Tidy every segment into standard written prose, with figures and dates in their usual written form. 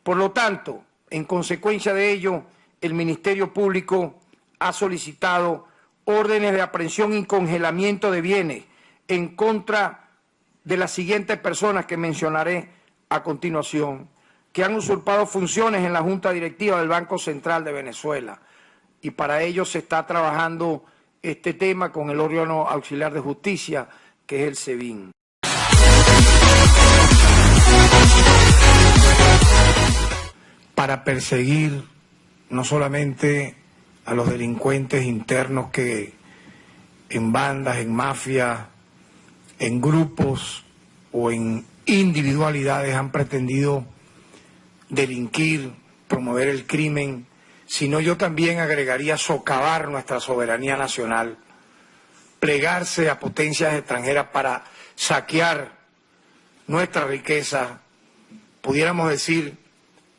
Por lo tanto, en consecuencia de ello, el Ministerio Público ha solicitado órdenes de aprehensión y congelamiento de bienes en contra de las siguientes personas que mencionaré a continuación, que han usurpado funciones en la Junta Directiva del Banco Central de Venezuela. Y para ello se está trabajando este tema con el órgano auxiliar de justicia, que es el SEBIN. Para perseguir no solamente a los delincuentes internos que en bandas, en mafias, en grupos o en individualidades han pretendido delinquir, promover el crimen, sino yo también agregaría socavar nuestra soberanía nacional, plegarse a potencias extranjeras para saquear nuestra riqueza. Pudiéramos decir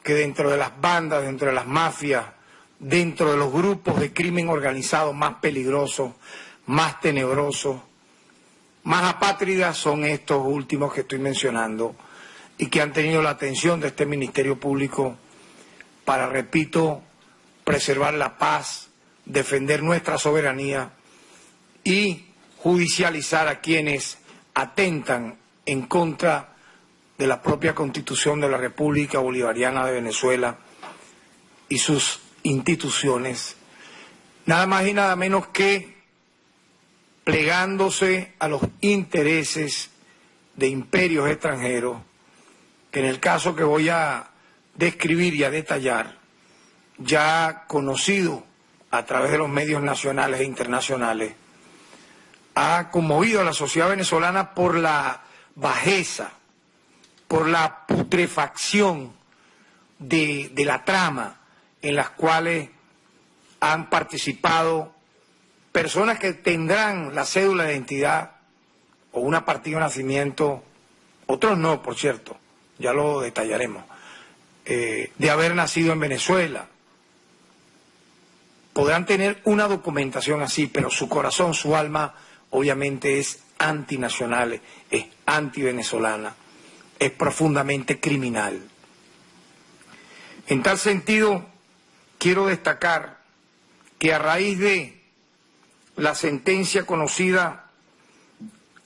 que dentro de las bandas, dentro de las mafias, dentro de los grupos de crimen organizado más peligrosos, más tenebrosos, más apátridas son estos últimos que estoy mencionando y que han tenido la atención de este Ministerio Público para, repito, preservar la paz, defender nuestra soberanía y judicializar a quienes atentan en contra de la propia Constitución de la República Bolivariana de Venezuela y sus instituciones, nada más y nada menos que plegándose a los intereses de imperios extranjeros, que en el caso que voy a describir y a detallar, ya conocido a través de los medios nacionales e internacionales, ha conmovido a la sociedad venezolana por la bajeza, por la putrefacción de la trama en las cuales han participado personas que tendrán la cédula de identidad o una partida de nacimiento, otros no, por cierto, ya lo detallaremos, de haber nacido en Venezuela. Podrán tener una documentación así, pero su corazón, su alma, obviamente es antinacional, es antivenezolana, es profundamente criminal. En tal sentido, quiero destacar que a raíz de la sentencia conocida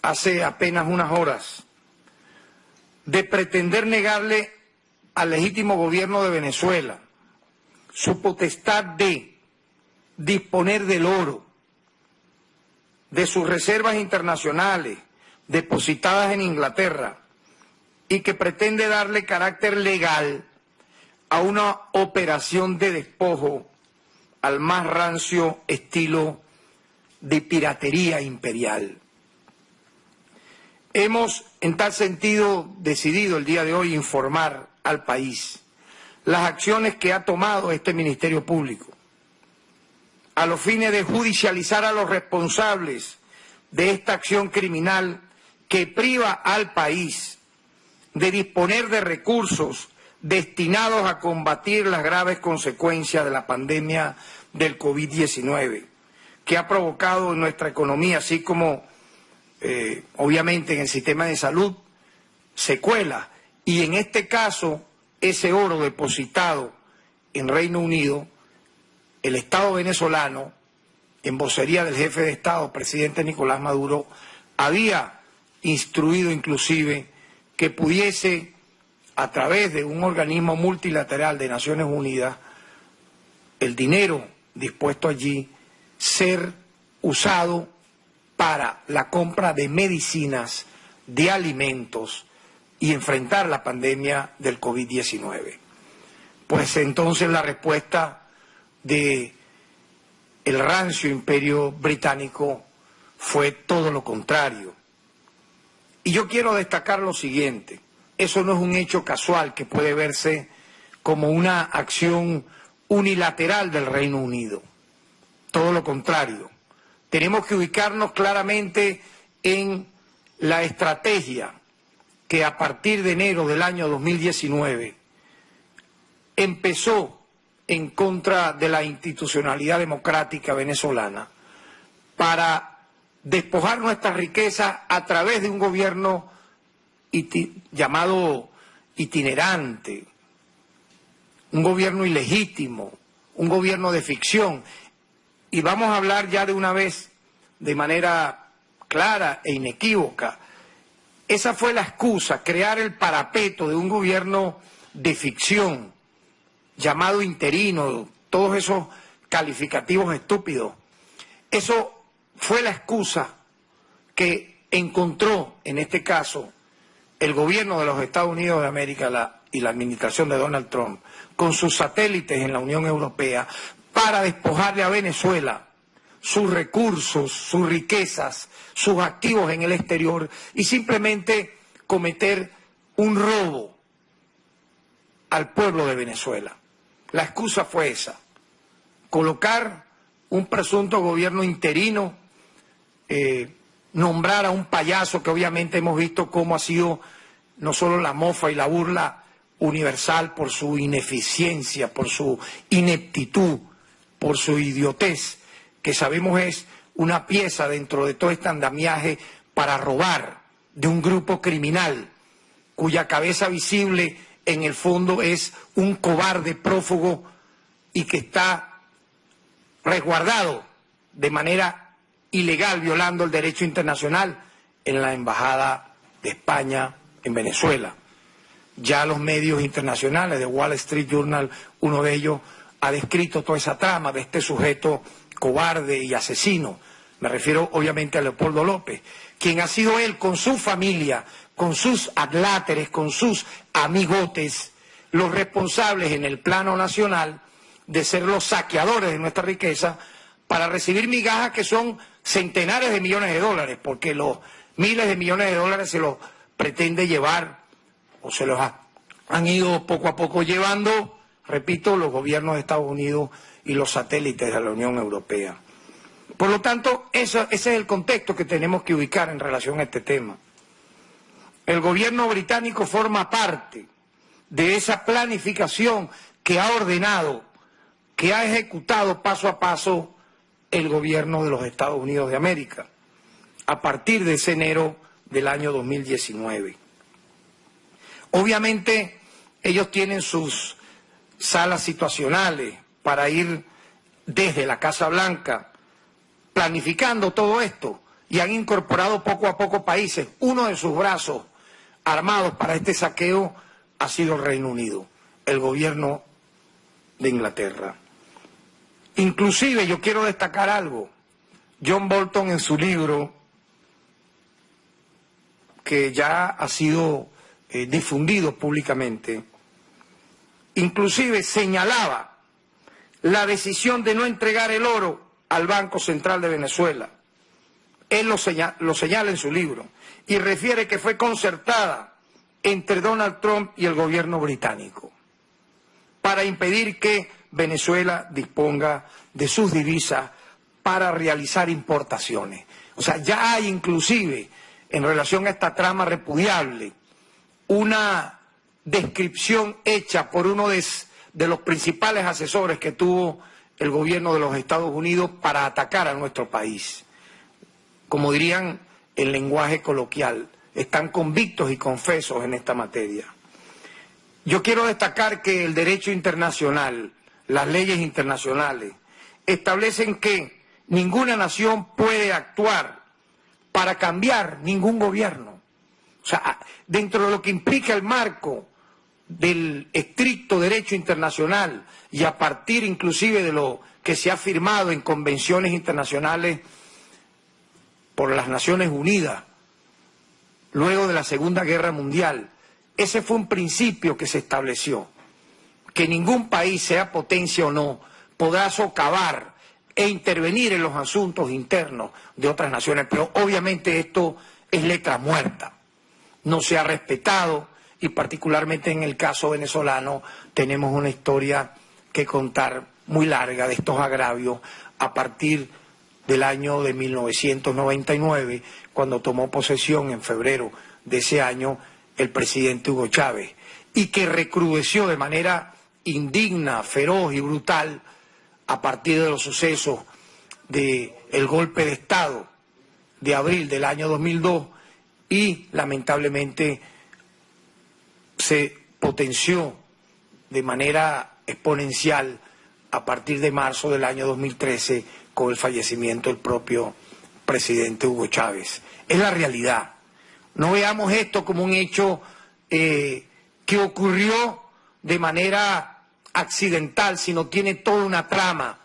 hace apenas unas horas de pretender negarle al legítimo gobierno de Venezuela su potestad de disponer del oro, de sus reservas internacionales depositadas en Inglaterra y que pretende darle carácter legal a una operación de despojo al más rancio estilo de piratería imperial. Hemos, en tal sentido, decidido el día de hoy informar al país las acciones que ha tomado este Ministerio Público a los fines de judicializar a los responsables de esta acción criminal que priva al país de disponer de recursos destinados a combatir las graves consecuencias de la pandemia del COVID-19, que ha provocado en nuestra economía, así como obviamente en el sistema de salud, secuelas. Y en este caso, ese oro depositado en Reino Unido, el Estado venezolano, en vocería del jefe de Estado, presidente Nicolás Maduro, había instruido inclusive que pudiese, a través de un organismo multilateral de Naciones Unidas, el dinero dispuesto allí ser usado para la compra de medicinas, de alimentos y enfrentar la pandemia del COVID-19. Pues entonces la respuesta de el rancio imperio británico fue todo lo contrario. Y yo quiero destacar lo siguiente: eso no es un hecho casual que puede verse como una acción unilateral del Reino Unido. Todo lo contrario. Tenemos que ubicarnos claramente en la estrategia que a partir de enero del año 2019 empezó en contra de la institucionalidad democrática venezolana para despojar nuestras riquezas a través de un gobierno llamado itinerante, un gobierno ilegítimo, un gobierno de ficción. Y vamos a hablar ya de una vez, de manera clara e inequívoca. Esa fue la excusa, crear el parapeto de un gobierno de ficción, llamado interino, todos esos calificativos estúpidos. Eso fue la excusa que encontró, en este caso, el gobierno de los Estados Unidos de América y la administración de Donald Trump, con sus satélites en la Unión Europea, para despojarle a Venezuela sus recursos, sus riquezas, sus activos en el exterior y simplemente cometer un robo al pueblo de Venezuela. La excusa fue esa, colocar un presunto gobierno interino, nombrar a un payaso que obviamente hemos visto cómo ha sido no solo la mofa y la burla universal por su ineficiencia, por su ineptitud, por su idiotez, que sabemos es una pieza dentro de todo este andamiaje para robar de un grupo criminal cuya cabeza visible en el fondo es un cobarde prófugo y que está resguardado de manera ilegal, violando el derecho internacional en la Embajada de España en Venezuela. Ya los medios internacionales, de Wall Street Journal, uno de ellos ha descrito toda esa trama de este sujeto cobarde y asesino. Me refiero obviamente a Leopoldo López, quien ha sido él con su familia, con sus adláteres, con sus amigotes, los responsables en el plano nacional de ser los saqueadores de nuestra riqueza para recibir migajas que son centenares de millones de dólares, porque los miles de millones de dólares se los pretende llevar o se los han ido poco a poco llevando, repito, los gobiernos de Estados Unidos y los satélites de la Unión Europea. Por lo tanto, ese es el contexto que tenemos que ubicar en relación a este tema. El gobierno británico forma parte de esa planificación que ha ordenado, que ha ejecutado paso a paso el gobierno de los Estados Unidos de América, a partir de ese enero del año 2019. Obviamente, ellos tienen sus salas situacionales para ir desde la Casa Blanca planificando todo esto y han incorporado poco a poco países. Uno de sus brazos armados para este saqueo ha sido el Reino Unido, el gobierno de Inglaterra. Inclusive yo quiero destacar algo. John Bolton en su libro, que ya ha sido difundido públicamente, inclusive señalaba la decisión de no entregar el oro al Banco Central de Venezuela. Él lo señala en su libro y refiere que fue concertada entre Donald Trump y el gobierno británico para impedir que Venezuela disponga de sus divisas para realizar importaciones. O sea, ya hay inclusive, en relación a esta trama repudiable, una descripción hecha por uno de los principales asesores que tuvo el gobierno de los Estados Unidos para atacar a nuestro país. Como dirían en lenguaje coloquial, están convictos y confesos en esta materia. Yo quiero destacar que el derecho internacional, las leyes internacionales, establecen que ninguna nación puede actuar para cambiar ningún gobierno. O sea, dentro de lo que implica el marco del estricto derecho internacional y a partir inclusive de lo que se ha firmado en convenciones internacionales por las Naciones Unidas, luego de la Segunda Guerra Mundial, ese fue un principio que se estableció, que ningún país, sea potencia o no, podrá socavar e intervenir en los asuntos internos de otras naciones, pero obviamente esto es letra muerta, no se ha respetado y particularmente en el caso venezolano tenemos una historia que contar muy larga de estos agravios a partir del año de 1999, cuando tomó posesión en febrero de ese año el presidente Hugo Chávez, y que recrudeció de manera indigna, feroz y brutal a partir de los sucesos del golpe de Estado de abril del año 2002 y lamentablemente se potenció de manera exponencial a partir de marzo del año 2013 con el fallecimiento del propio presidente Hugo Chávez. Es la realidad. No veamos esto como un hecho que ocurrió de manera accidental, sino tiene toda una trama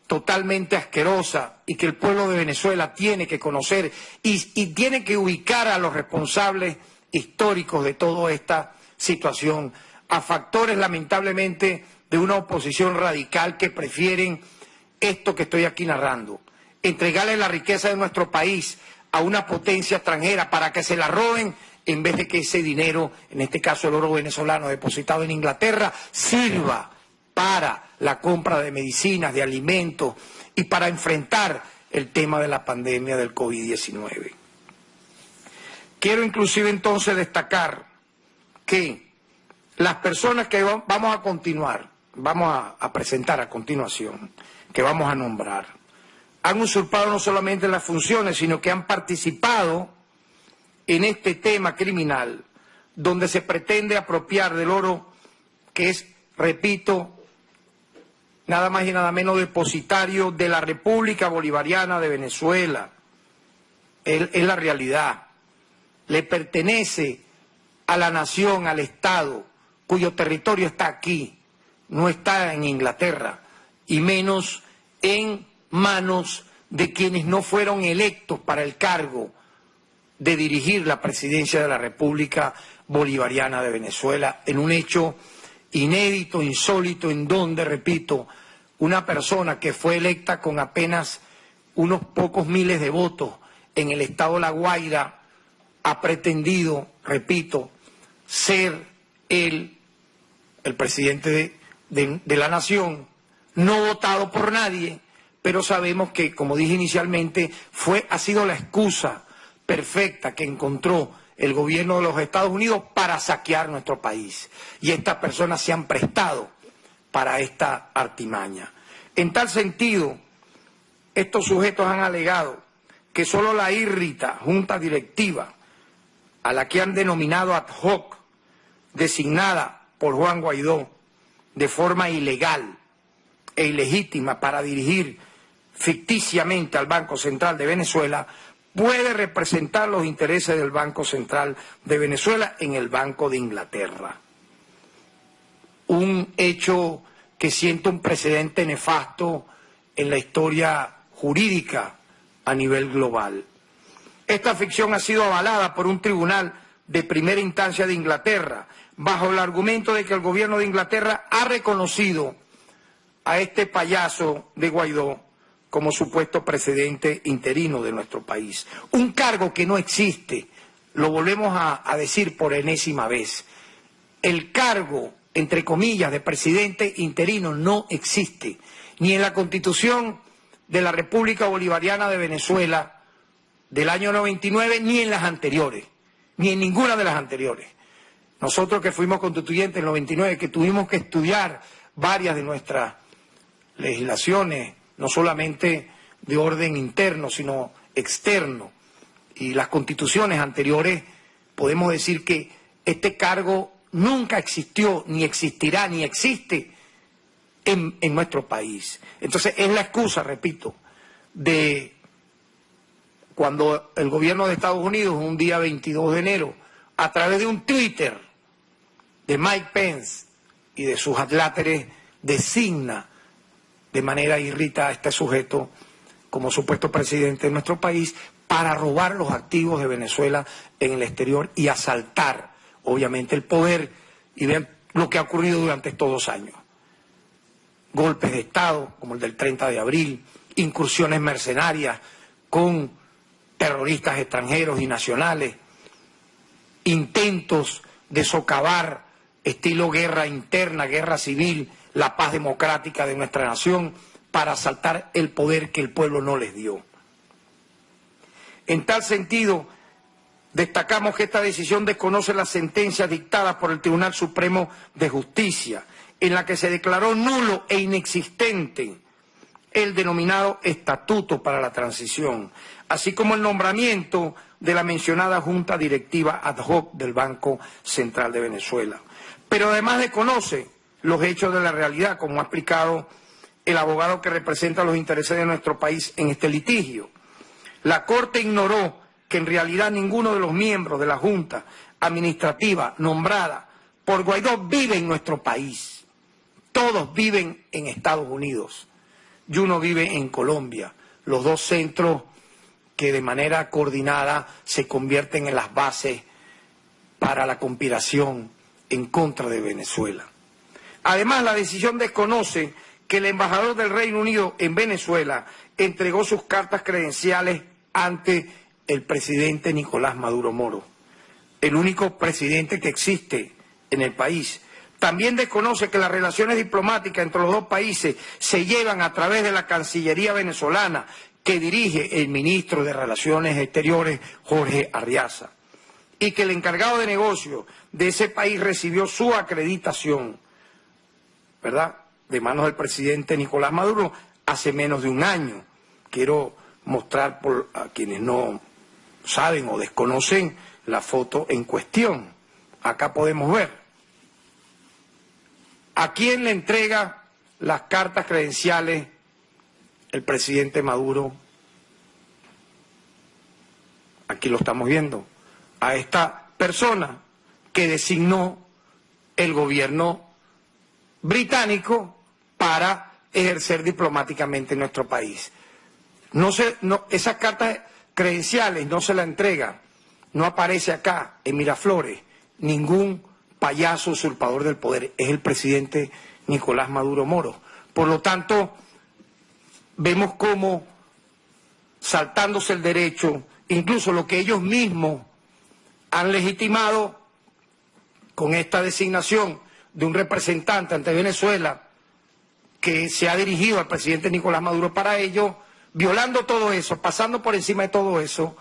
totalmente asquerosa y que el pueblo de Venezuela tiene que conocer y tiene que ubicar a los responsables históricos de toda esta situación, a factores lamentablemente de una oposición radical que prefieren esto que estoy aquí narrando, entregarle la riqueza de nuestro país a una potencia extranjera para que se la roben en vez de que ese dinero, en este caso el oro venezolano depositado en Inglaterra, sirva para la compra de medicinas, de alimentos y para enfrentar el tema de la pandemia del COVID-19. Quiero inclusive entonces destacar que las personas que vamos a presentar a continuación, que vamos a nombrar, han usurpado no solamente las funciones, sino que han participado en este tema criminal, donde se pretende apropiar del oro que es, repito, nada más y nada menos depositario de la República Bolivariana de Venezuela. Es la realidad. Le pertenece a la nación, al Estado, cuyo territorio está aquí, no está en Inglaterra, y menos en manos de quienes no fueron electos para el cargo de dirigir la presidencia de la República Bolivariana de Venezuela, en un hecho inédito, insólito, en donde, repito, una persona que fue electa con apenas unos pocos miles de votos en el estado de La Guaira ha pretendido, repito, ser el presidente de la nación, no votado por nadie, pero sabemos que, como dije inicialmente, ha sido la excusa perfecta que encontró el gobierno de los Estados Unidos para saquear nuestro país. Y estas personas se han prestado para esta artimaña. En tal sentido, estos sujetos han alegado que solo la írrita junta directiva, a la que han denominado ad hoc, designada por Juan Guaidó de forma ilegal e ilegítima para dirigir ficticiamente al Banco Central de Venezuela, puede representar los intereses del Banco Central de Venezuela en el Banco de Inglaterra. Un hecho que sienta un precedente nefasto en la historia jurídica a nivel global. Esta ficción ha sido avalada por un tribunal de primera instancia de Inglaterra, bajo el argumento de que el gobierno de Inglaterra ha reconocido a este payaso de Guaidó como supuesto presidente interino de nuestro país. Un cargo que no existe, lo volvemos a decir por enésima vez. El cargo, entre comillas, de presidente interino no existe, ni en la Constitución de la República Bolivariana de Venezuela del año 99, ni en las anteriores, ni en ninguna de las anteriores. Nosotros que fuimos constituyentes en el 99, que tuvimos que estudiar varias de nuestras legislaciones, no solamente de orden interno, sino externo, y las constituciones anteriores, podemos decir que este cargo nunca existió, ni existirá, ni existe en nuestro país. Entonces es la excusa, repito, de cuando el gobierno de Estados Unidos, un día 22 de enero, a través de un Twitter de Mike Pence y de sus adláteres, designa de manera irrita a este sujeto como supuesto presidente de nuestro país para robar los activos de Venezuela en el exterior y asaltar, obviamente, el poder. Y vean lo que ha ocurrido durante estos 2 años. Golpes de Estado, como el del 30 de abril, incursiones mercenarias con terroristas extranjeros y nacionales, intentos de socavar, estilo guerra interna, guerra civil, la paz democrática de nuestra nación, para asaltar el poder que el pueblo no les dio. En tal sentido, destacamos que esta decisión desconoce las sentencias dictadas por el Tribunal Supremo de Justicia, en la que se declaró nulo e inexistente el denominado Estatuto para la Transición, así como el nombramiento de la mencionada Junta Directiva ad hoc del Banco Central de Venezuela. Pero además desconoce los hechos de la realidad, como ha explicado el abogado que representa los intereses de nuestro país en este litigio. La Corte ignoró que en realidad ninguno de los miembros de la Junta Administrativa nombrada por Guaidó vive en nuestro país. Todos viven en Estados Unidos y uno vive en Colombia. Los dos centros que de manera coordinada se convierten en las bases para la conspiración en contra de Venezuela. Además, la decisión desconoce que el embajador del Reino Unido en Venezuela entregó sus cartas credenciales ante el presidente Nicolás Maduro Moro, el único presidente que existe en el país. También desconoce que las relaciones diplomáticas entre los dos países se llevan a través de la Cancillería venezolana que dirige el ministro de Relaciones Exteriores, Jorge Arriaza, y que el encargado de negocios de ese país recibió su acreditación, ¿verdad?, de manos del presidente Nicolás Maduro hace menos de un año. Quiero mostrar a quienes no saben o desconocen la foto en cuestión. Acá podemos ver a quién le entrega las cartas credenciales el presidente Maduro. Aquí lo estamos viendo, a esta persona que designó el gobierno británico para ejercer diplomáticamente en nuestro país. Esas cartas credenciales no se la entrega, no aparece acá en Miraflores ningún payaso usurpador del poder, es el presidente Nicolás Maduro Moro. Por lo tanto, vemos cómo, saltándose el derecho, incluso lo que ellos mismos han legitimado con esta designación de un representante ante Venezuela que se ha dirigido al presidente Nicolás Maduro para ello, violando todo eso, pasando por encima de todo eso,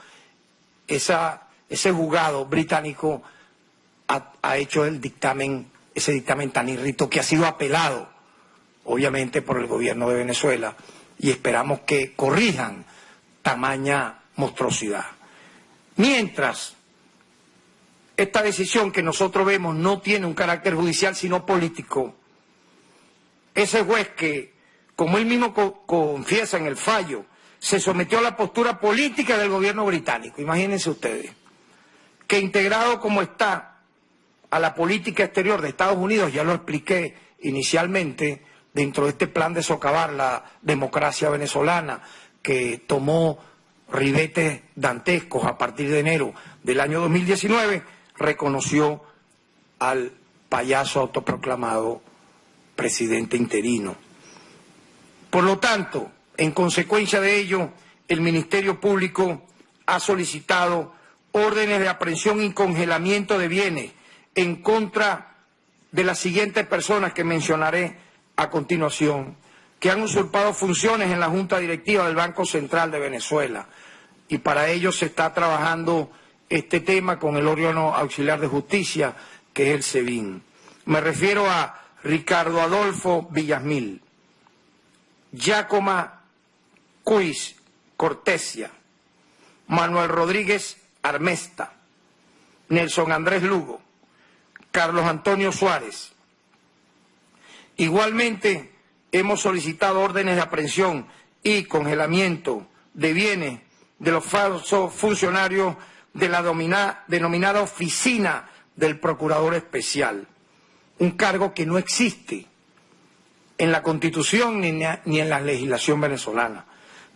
ese juzgado británico ha hecho ese dictamen tan irrito que ha sido apelado, obviamente, por el gobierno de Venezuela, y esperamos que corrijan tamaña monstruosidad. Mientras, esta decisión que nosotros vemos no tiene un carácter judicial, sino político. Ese juez que, como él mismo confiesa en el fallo, se sometió a la postura política del gobierno británico. Imagínense ustedes, que integrado como está a la política exterior de Estados Unidos, ya lo expliqué inicialmente, dentro de este plan de socavar la democracia venezolana, que tomó ribetes dantescos a partir de enero del año 2019, reconoció al payaso autoproclamado presidente interino. Por lo tanto, en consecuencia de ello, el Ministerio Público ha solicitado órdenes de aprehensión y congelamiento de bienes en contra de las siguientes personas que mencionaré a continuación, que han usurpado funciones en la Junta Directiva del Banco Central de Venezuela. Y para ello se está trabajando este tema con el órgano auxiliar de justicia, que es el SEBIN. Me refiero a Ricardo Adolfo Villasmil, Giacoma Cuis Cortesia, Manuel Rodríguez Armesta, Nelson Andrés Lugo, Carlos Antonio Suárez. Igualmente, hemos solicitado órdenes de aprehensión y congelamiento de bienes de los falsos funcionarios de la denominada Oficina del Procurador Especial, un cargo que no existe en la Constitución ni en la legislación venezolana,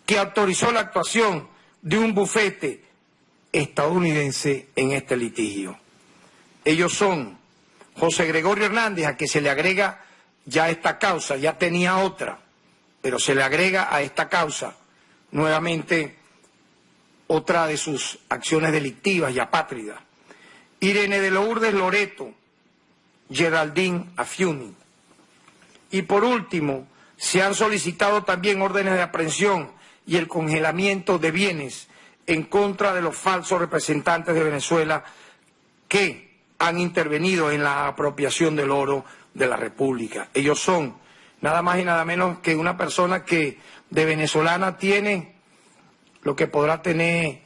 que autorizó la actuación de un bufete estadounidense en este litigio. Ellos son José Gregorio Hernández, a que se le agrega ya esta causa, ya tenía otra, pero se le agrega a esta causa nuevamente otra de sus acciones delictivas y apátridas. Irene de Lourdes Loreto, Geraldine Afiuni. Y por último, se han solicitado también órdenes de aprehensión y el congelamiento de bienes en contra de los falsos representantes de Venezuela que han intervenido en la apropiación del oro de la República. Ellos son nada más y nada menos que una persona que de venezolana tiene lo que podrá tener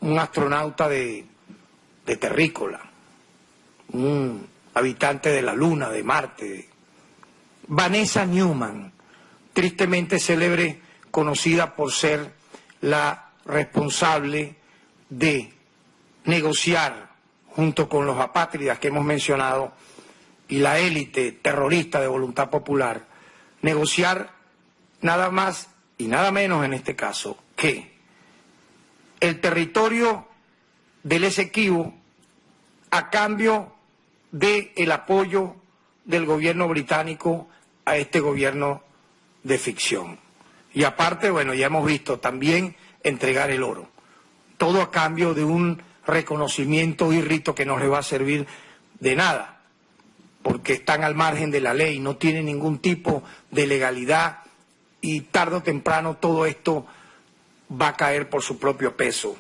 un astronauta de terrícola, un habitante de la Luna, de Marte, Vanessa Newman, tristemente célebre, conocida por ser la responsable de negociar junto con los apátridas que hemos mencionado y la élite terrorista de Voluntad Popular, negociar nada más y nada menos en este caso que el territorio del Esequibo a cambio del apoyo del gobierno británico a este gobierno de ficción. Y aparte, bueno, ya hemos visto también entregar el oro. Todo a cambio de un reconocimiento y rito que no les va a servir de nada, porque están al margen de la ley, no tienen ningún tipo de legalidad y tarde o temprano todo esto va a caer por su propio peso.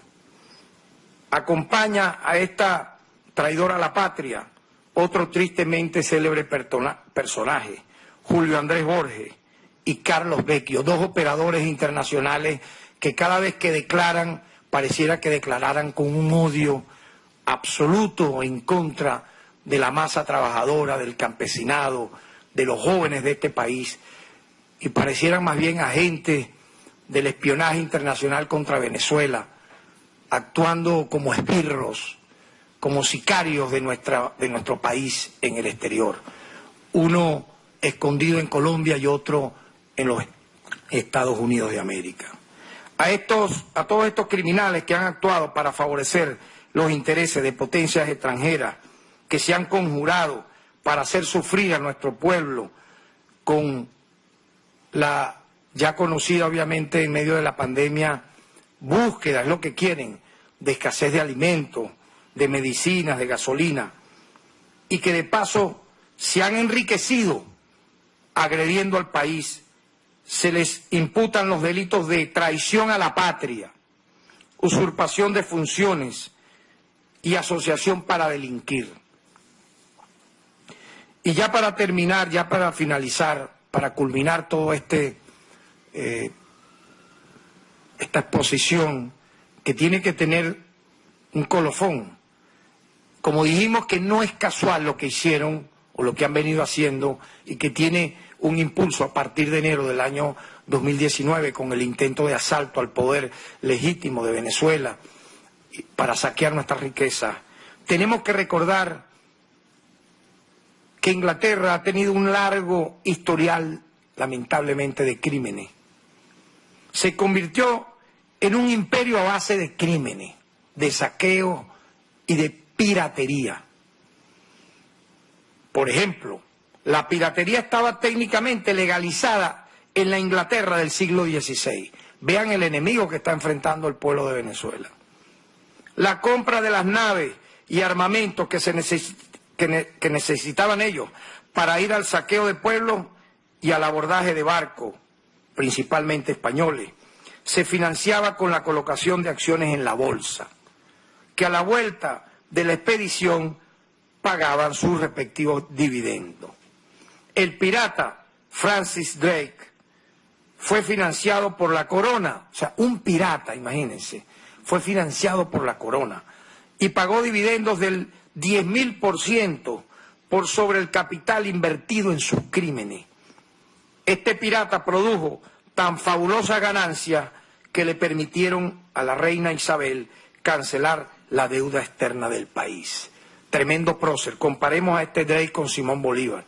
Acompaña a esta traidora a la patria otro tristemente célebre personaje, Julio Andrés Borges y Carlos Vecchio, dos operadores internacionales que cada vez que declaran pareciera que declararan con un odio absoluto en contra de la masa trabajadora, del campesinado, de los jóvenes de este país, y parecieran más bien agentes del espionaje internacional contra Venezuela, actuando como esbirros, como sicarios de nuestro país en el exterior. Uno escondido en Colombia y otro en los Estados Unidos de América. A todos estos criminales que han actuado para favorecer los intereses de potencias extranjeras, que se han conjurado para hacer sufrir a nuestro pueblo con la ya conocida, obviamente, en medio de la pandemia, búsqueda, es lo que quieren, de escasez de alimentos, de medicinas, de gasolina, y que de paso se han enriquecido agrediendo al país. Se les imputan los delitos de traición a la patria, usurpación de funciones y asociación para delinquir. Y ya para terminar, ya para finalizar, para culminar todo esta exposición que tiene que tener un colofón. Como dijimos que no es casual lo que hicieron o lo que han venido haciendo y que tiene un impulso a partir de enero del año 2019 con el intento de asalto al poder legítimo de Venezuela para saquear nuestras riquezas. Tenemos que recordar que Inglaterra ha tenido un largo historial, lamentablemente, de crímenes. Se convirtió en un imperio a base de crímenes, de saqueo y de piratería. Por ejemplo, la piratería estaba técnicamente legalizada en la Inglaterra del siglo XVI. Vean el enemigo que está enfrentando el pueblo de Venezuela. La compra de las naves y armamentos que necesitaban ellos para ir al saqueo de pueblos y al abordaje de barcos, principalmente españoles, se financiaba con la colocación de acciones en la bolsa, que a la vuelta de la expedición pagaban sus respectivos dividendos. El pirata Francis Drake fue financiado por la corona, o sea, un pirata, imagínense, fue financiado por la corona y pagó dividendos del 10.000% por sobre el capital invertido en sus crímenes. Este pirata produjo tan fabulosa ganancia que le permitieron a la reina Isabel cancelar la deuda externa del país. Tremendo prócer. Comparemos a este Drake con Simón Bolívar,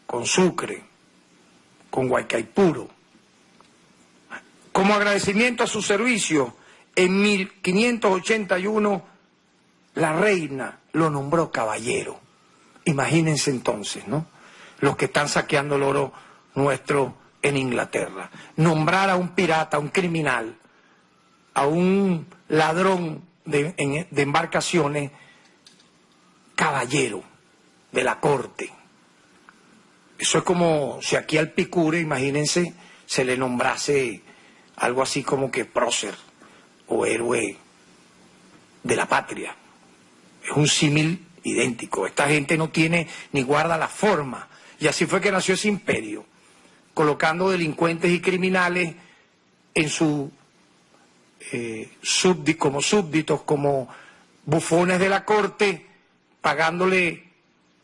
con Sucre, con Guaycaipuro. Como agradecimiento a su servicio, en 1581 la reina lo nombró caballero. Imagínense entonces, ¿no? Los que están saqueando el oro nuestro en Inglaterra. Nombrar a un pirata, a un criminal, a un ladrón de embarcaciones, caballero de la corte. Eso es como si aquí al Picure, imagínense, se le nombrase algo así como que prócer o héroe de la patria. Es un símil idéntico. Esta gente no tiene ni guarda la forma. Y así fue que nació ese imperio, colocando delincuentes y criminales en su como súbditos, como bufones de la corte, pagándole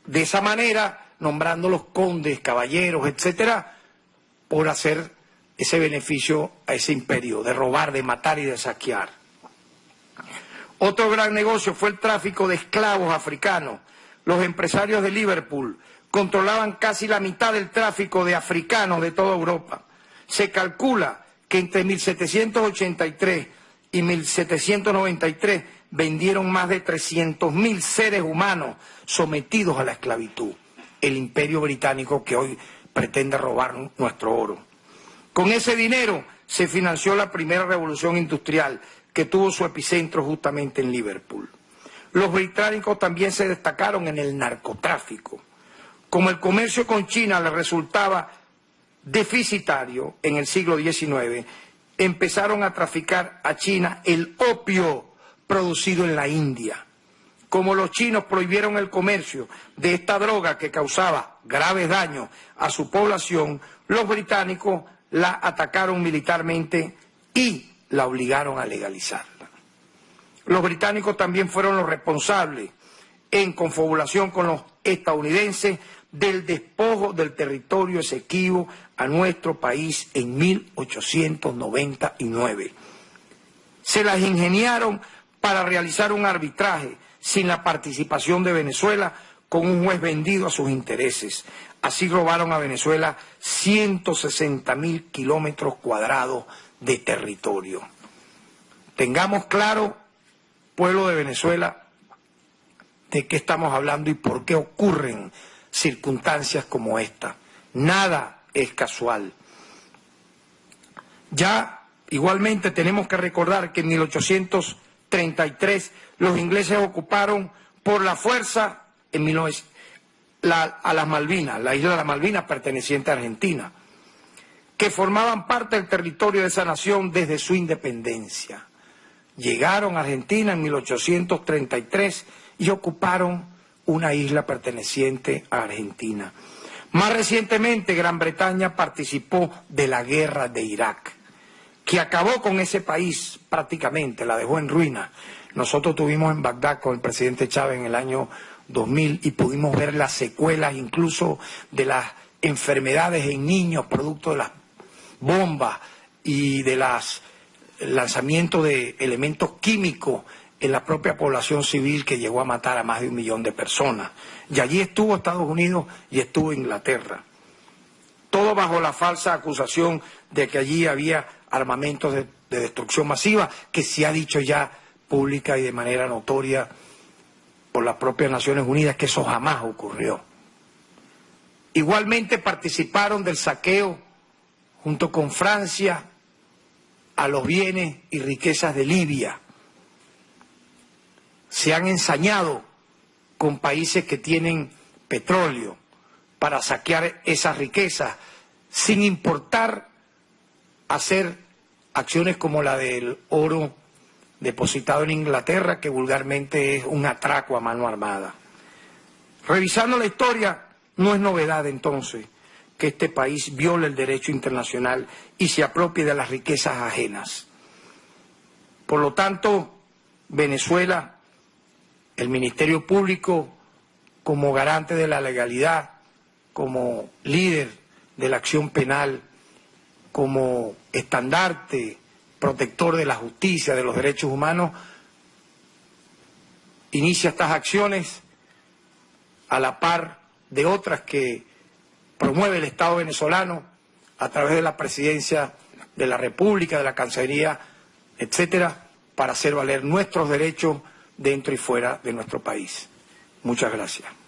de esa manera nombrándolos condes, caballeros, etcétera, por hacer ese beneficio a ese imperio, de robar, de matar y de saquear. Otro gran negocio fue el tráfico de esclavos africanos. Los empresarios de Liverpool controlaban casi la mitad del tráfico de africanos de toda Europa. Se calcula que entre 1783 y 1793 vendieron más de 300.000 seres humanos sometidos a la esclavitud. El imperio británico que hoy pretende robar nuestro oro. Con ese dinero se financió la primera revolución industrial, que tuvo su epicentro justamente en Liverpool. Los británicos también se destacaron en el narcotráfico. Como el comercio con China les resultaba deficitario en el siglo XIX, empezaron a traficar a China el opio producido en la India. Como los chinos prohibieron el comercio de esta droga que causaba graves daños a su población, los británicos la atacaron militarmente y la obligaron a legalizarla. Los británicos también fueron los responsables, en confabulación con los estadounidenses, del despojo del territorio Esequibo a nuestro país en 1899. Se las ingeniaron para realizar un arbitraje sin la participación de Venezuela, con un juez vendido a sus intereses. Así robaron a Venezuela 160.000 kilómetros cuadrados de territorio. Tengamos claro, pueblo de Venezuela, de qué estamos hablando y por qué ocurren circunstancias como esta. Nada es casual. Ya igualmente tenemos que recordar que en 1833 los ingleses ocuparon por la fuerza a las Malvinas, la isla de las Malvinas perteneciente a Argentina, que formaban parte del territorio de esa nación desde su independencia. Llegaron a Argentina en 1833 y ocuparon una isla perteneciente a Argentina. Más recientemente, Gran Bretaña participó de la guerra de Irak, que acabó con ese país prácticamente, la dejó en ruina. Nosotros estuvimos en Bagdad con el presidente Chávez en el año 2000 y pudimos ver las secuelas incluso de las enfermedades en niños producto de las bombas y de los lanzamientos de elementos químicos en la propia población civil, que llegó a matar a más de 1 millón de personas. Y allí estuvo Estados Unidos y estuvo Inglaterra. Todo bajo la falsa acusación de que allí había armamentos de destrucción masiva, que se ha dicho ya pública y de manera notoria por las propias Naciones Unidas que eso jamás ocurrió. Igualmente participaron del saqueo, junto con Francia, a los bienes y riquezas de Libia. Se han ensañado con países que tienen petróleo para saquear esas riquezas, sin importar hacer acciones como la del oro depositado en Inglaterra, que vulgarmente es un atraco a mano armada. Revisando la historia, no es novedad entonces que este país viole el derecho internacional y se apropie de las riquezas ajenas. Por lo tanto, Venezuela, el Ministerio Público, como garante de la legalidad, como líder de la acción penal, como estandarte protector de la justicia, de los derechos humanos, inicia estas acciones a la par de otras que promueve el Estado venezolano a través de la Presidencia de la República, de la Cancillería, etcétera, para hacer valer nuestros derechos dentro y fuera de nuestro país. Muchas gracias.